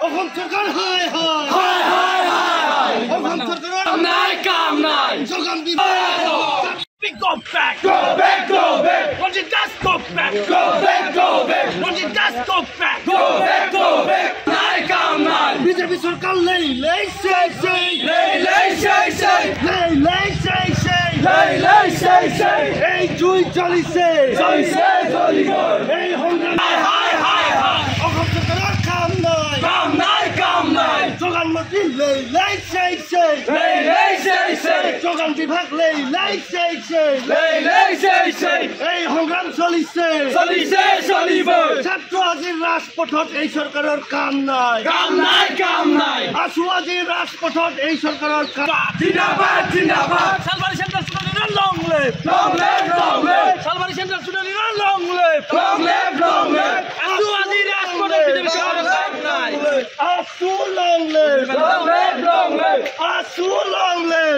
অসম সরকার হায় হায় হায় হায় হায় অসম সরকার কাম নাই যোগান দিব Go back! Go back! Go back! When you just go back! Go back! Go back! When you just go back! Go back! Go back! Nai kam nai! BJP sarkar lei lei sei sei lei lei sei sei lei lei sei sei lei lei sei sei ei jui chalise gor ei hongra hai hai hai Assam সরকার কাম নাই যোগান মন্ত্রী lei lei sei sei lei lei sei sei যোগান বিভাগ lei lei sei sei এই সংগ্রাম চলিছে ছাত্র আজিৰ ৰাজপথত এই চৰকাৰৰ কাম নাই আছু আজিৰ ৰাজপথত এই চৰকাৰৰ জিন্দাবাদ সালবাৰী চেণ্ট্ৰেল ষ্টুডেণ্টৰ লং লেভ সালবাৰী চেণ্ট্ৰেল ষ্টুডেণ্টৰ লং লেভ আছু আজিৰ ৰাজপথত বিজেপি চৰকাৰৰ কাম নাই আছু লং লেভ